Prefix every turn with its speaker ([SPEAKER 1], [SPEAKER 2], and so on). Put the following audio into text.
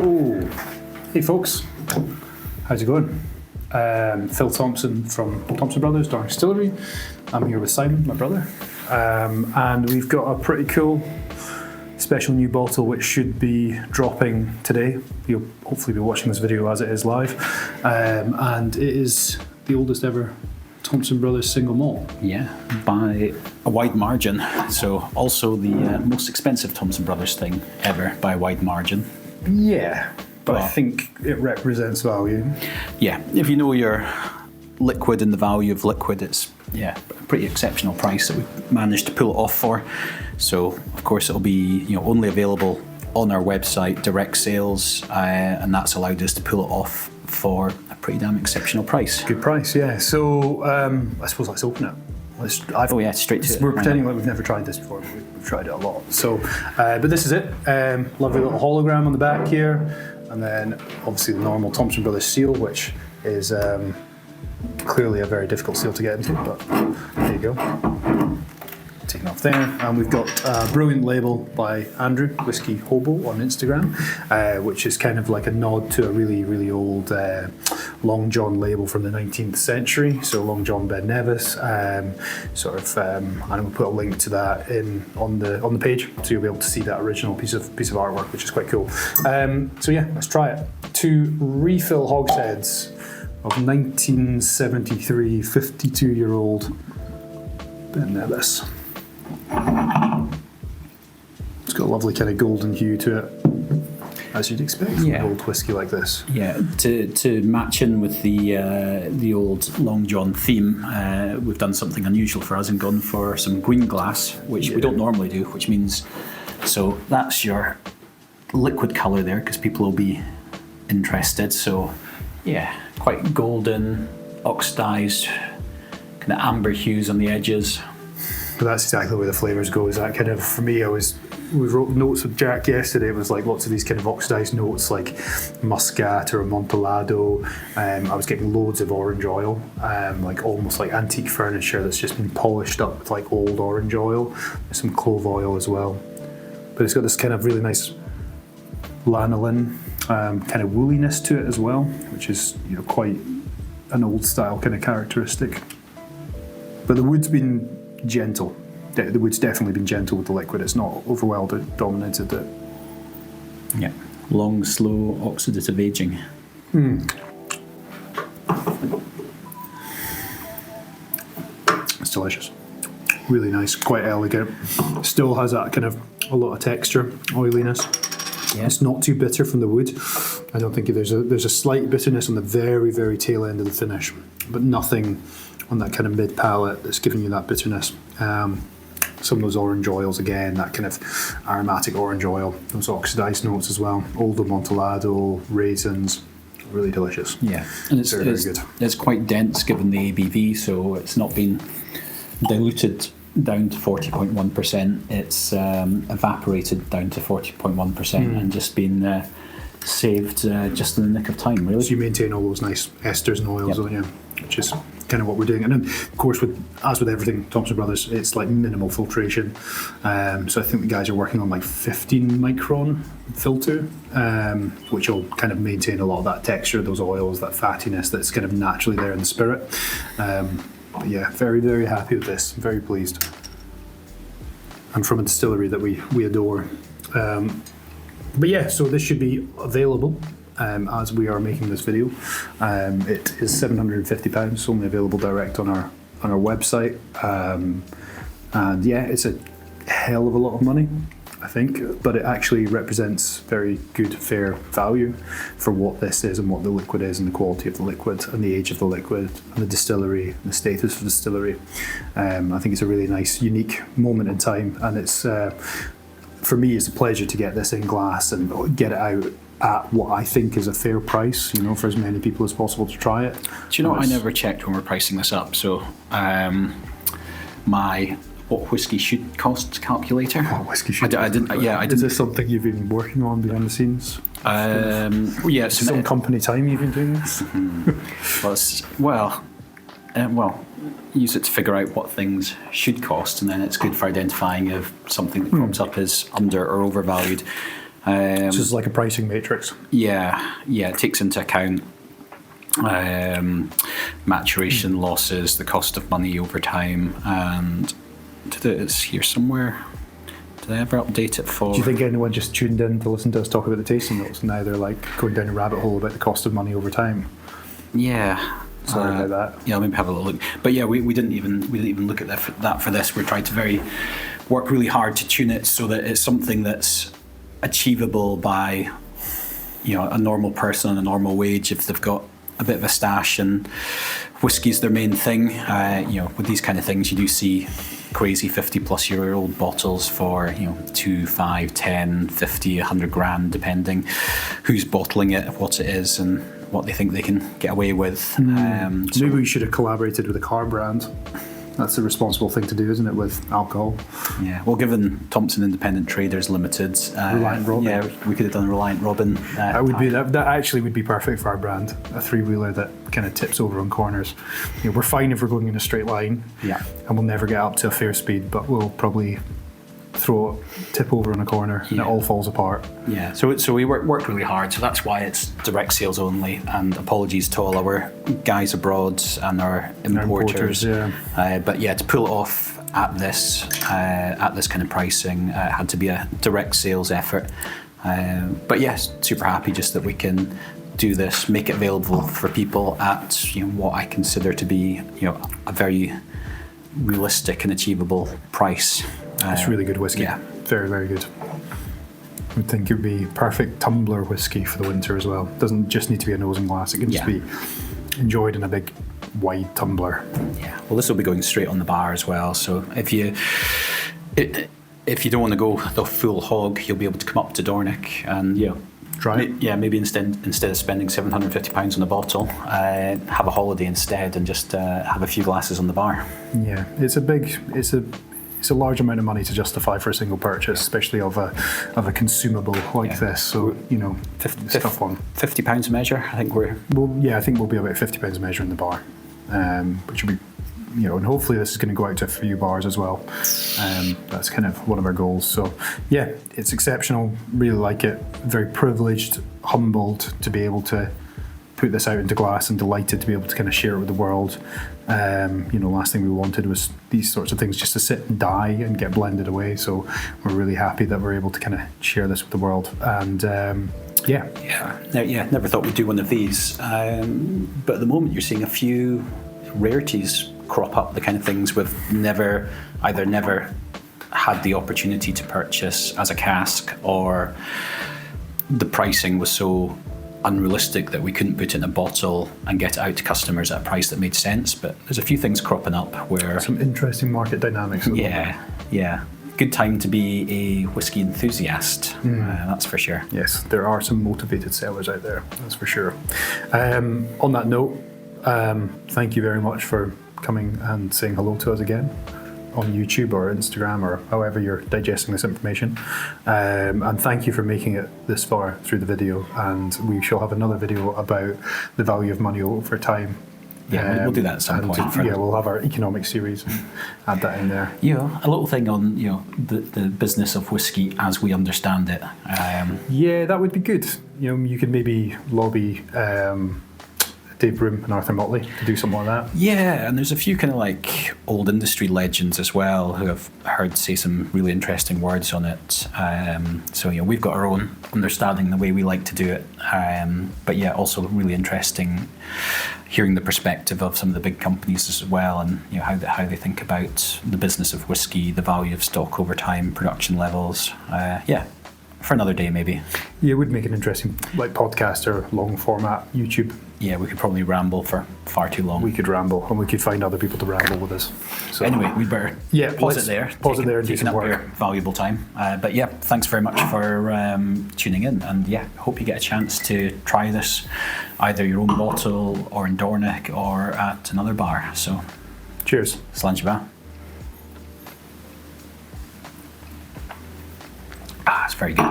[SPEAKER 1] Oh, hey folks, how's it going? Phil Thompson from Thompson Bros Dornoch Distillery. I'm here with Simon, my brother, and we've got a pretty cool special new bottle which should be dropping today. You'll hopefully be watching this video as it is live, and it is the oldest ever Thompson Brothers single malt.
[SPEAKER 2] Yeah, by a wide margin. So also the most expensive Thompson Brothers thing ever by a wide margin.
[SPEAKER 1] Yeah, but I think it represents value.
[SPEAKER 2] Yeah, if you know your liquid and the value of liquid, it's a pretty exceptional price that we've managed to pull it off for. So of course it'll be only available on our website, direct sales, and that's allowed us to pull it off for a pretty damn exceptional price.
[SPEAKER 1] Good price, yeah. So I suppose let's open it.
[SPEAKER 2] Straight to it.
[SPEAKER 1] We're pretending like we've never tried this before, but we've tried it a lot. So, but this is it. Lovely little hologram on the back here, and then obviously the normal Thompson Brothers seal, which is clearly a very difficult seal to get into, but there you go. Taken off there, and we've got a brilliant label by Andrew, Whiskey Hobo on Instagram, which is kind of like a nod to a really, really old Long John label from the 19th century. So Long John Ben Nevis, and we'll put a link to that on the page, so you'll be able to see that original piece of artwork, which is quite cool. So yeah, let's try it. 2 refill hogsheads of 1973 52-year-old Ben Nevis. It's got a lovely kind of golden hue to it, as you'd expect from an old whiskey like this.
[SPEAKER 2] Yeah, to match in with the old Long John theme, we've done something unusual for us and gone for some green glass, which we don't normally do, which means, so that's your liquid colour there, because people will be interested. So yeah, quite golden, oxidised, kind of amber hues on the edges.
[SPEAKER 1] But that's exactly where the flavours go. Is that kind of, for me, we wrote notes with Jack yesterday. It was like lots of these kind of oxidised notes, like muscat or amontillado. I was getting loads of orange oil, like almost like antique furniture that's just been polished up with like old orange oil. There's some clove oil as well. But it's got this kind of really nice lanolin, kind of wooliness to it as well, which is quite an old style kind of characteristic. But the wood's been gentle. The wood's definitely been gentle with the liquid. It's not overwhelmed, dominated it.
[SPEAKER 2] Yeah. Long, slow, oxidative aging.
[SPEAKER 1] It's delicious. Really nice, quite elegant. Still has that kind of a lot of texture, oiliness. Yeah. It's not too bitter from the wood. I don't think there's a slight bitterness on the very, very tail end of the finish, but nothing on that kind of mid palate that's giving you that bitterness. Some of those orange oils again, that kind of aromatic orange oil, those oxidised notes as well. Old amontillado, raisins, really delicious.
[SPEAKER 2] Yeah, and it's very good. It's quite dense given the ABV, so it's not been diluted down to 40.1%. It's evaporated down to 40.1% and just been saved just in the nick of time, really. So
[SPEAKER 1] you maintain all those nice esters and oils, don't you? Which is kind of what we're doing. And then, of course, as with everything Thompson Brothers, it's like minimal filtration. So I think the guys are working on like 15 micron filter, which will kind of maintain a lot of that texture, those oils, that fattiness that's kind of naturally there in the spirit. But yeah, very, very happy with this. Very pleased. And from a distillery that we adore. But yeah, so this should be available as we are making this video. It is £750, only available direct on our website. And yeah, it's a hell of a lot of money, I think, but it actually represents very good, fair value for what this is and what the liquid is and the quality of the liquid and the age of the liquid and the distillery, the status of the distillery. I think it's a really nice, unique moment in time, and it's for me, it's a pleasure to get this in glass and get it out at what I think is a fair price, for as many people as possible to try it.
[SPEAKER 2] Do you know what? I never checked when we're pricing this up, so my what whiskey should cost calculator.
[SPEAKER 1] What whiskey should
[SPEAKER 2] I didn't. Yeah, I didn't.
[SPEAKER 1] Is this something you've been working on behind the scenes?
[SPEAKER 2] Yeah,
[SPEAKER 1] some company time you've been doing this.
[SPEAKER 2] Well, use it to figure out what things should cost, and then it's good for identifying if something that comes up is under or overvalued.
[SPEAKER 1] So it's like a pricing matrix.
[SPEAKER 2] Yeah, it takes into account maturation losses, the cost of money over time, and it's here somewhere. Did I ever update it for?
[SPEAKER 1] Do you think anyone just tuned in to listen to us talk about the tasting notes and now they're like going down a rabbit hole about the cost of money over time?
[SPEAKER 2] Yeah.
[SPEAKER 1] Sorry about that.
[SPEAKER 2] Yeah, maybe have a little look. But yeah, we didn't even look at that for this. We're trying to work really hard to tune it so that it's something that's achievable by, a normal person on a normal wage if they've got a bit of a stash and whiskey's their main thing. With these kind of things, you do see crazy 50-plus-year-old bottles for 2, 5, 10, 50, 100 grand, depending who's bottling it, what it is, and what they think they can get away with.
[SPEAKER 1] Maybe we should have collaborated with a car brand. That's the responsible thing to do, isn't it, with alcohol?
[SPEAKER 2] Yeah, well, given Thompson Independent Traders Limited,
[SPEAKER 1] Reliant Robin.
[SPEAKER 2] Yeah, we could have done Reliant Robin.
[SPEAKER 1] That actually would be perfect for our brand. A three-wheeler that kind of tips over on corners. We're fine if we're going in a straight line.
[SPEAKER 2] Yeah.
[SPEAKER 1] And we'll never get up to a fair speed, but we'll probably tip over on a corner and it all falls apart.
[SPEAKER 2] Yeah, so we worked really hard, so that's why it's direct sales only, and apologies to all our guys abroad and our importers. But yeah, to pull it off at this kind of pricing, it had to be a direct sales effort. But yes, super happy just that we can do this, make it available for people at what I consider to be a very realistic and achievable price.
[SPEAKER 1] It's really good whiskey.
[SPEAKER 2] Yeah.
[SPEAKER 1] Very, very good. I would think it would be perfect tumbler whiskey for the winter as well. It doesn't just need to be a nose and glass. It can just be enjoyed in a big, wide tumbler.
[SPEAKER 2] Yeah. Well, this will be going straight on the bar as well. So if you don't want to go the full hog, you'll be able to come up to Dornoch and
[SPEAKER 1] try it.
[SPEAKER 2] Yeah, maybe instead of spending £750 on a bottle, have a holiday instead and just have a few glasses on the bar.
[SPEAKER 1] Yeah, it's a large amount of money to justify for a single purchase, especially of a consumable like this. So it's a tough one.
[SPEAKER 2] £50 a measure. I think
[SPEAKER 1] I think we'll be about £50 a measure in the bar, which will be, and hopefully this is going to go out to a few bars as well. That's kind of one of our goals. So yeah, it's exceptional. Really like it. Very privileged, humbled to be able to put this out into glass, and delighted to be able to kind of share it with the world. Last thing we wanted was these sorts of things just to sit and die and get blended away. So we're really happy that we're able to kind of share this with the world. And
[SPEAKER 2] never thought we'd do one of these. But at the moment, you're seeing a few rarities crop up, the kind of things we've never had the opportunity to purchase as a cask, or the pricing was so unrealistic that we couldn't put it in a bottle and get it out to customers at a price that made sense. But there's a few things cropping up where
[SPEAKER 1] some interesting market dynamics.
[SPEAKER 2] Yeah. Good time to be a whiskey enthusiast. That's for sure.
[SPEAKER 1] Yes, there are some motivated sellers out there. That's for sure. On that note, thank you very much for coming and saying hello to us again on YouTube or Instagram or however you're digesting this information, and thank you for making it this far through the video. And we shall have another video about the value of money over time.
[SPEAKER 2] Yeah, we'll do that at some point.
[SPEAKER 1] We'll have our economic series and add that in there.
[SPEAKER 2] A little thing on the business of whiskey as we understand it.
[SPEAKER 1] That would be good. You could maybe lobby Dave Broom and Arthur Motley to do something like that. Yeah,
[SPEAKER 2] and there's a few kind of like old industry legends as well who I've heard say some really interesting words on it. So we've got our own understanding, the way we like to do it. But also really interesting hearing the perspective of some of the big companies as well, and how they think about the business of whiskey, the value of stock over time, production levels. For another day maybe. Yeah, it would make an interesting podcast or long format YouTube. Yeah, we could probably ramble for far too long. We could ramble, and we could find other people to ramble with us. So anyway, we'd better pause it there and do some work. Your valuable time. But thanks very much for tuning in, and hope you get a chance to try this, either your own bottle or in Dornoch or at another bar. So, cheers. Slàinte mhath. It's very good.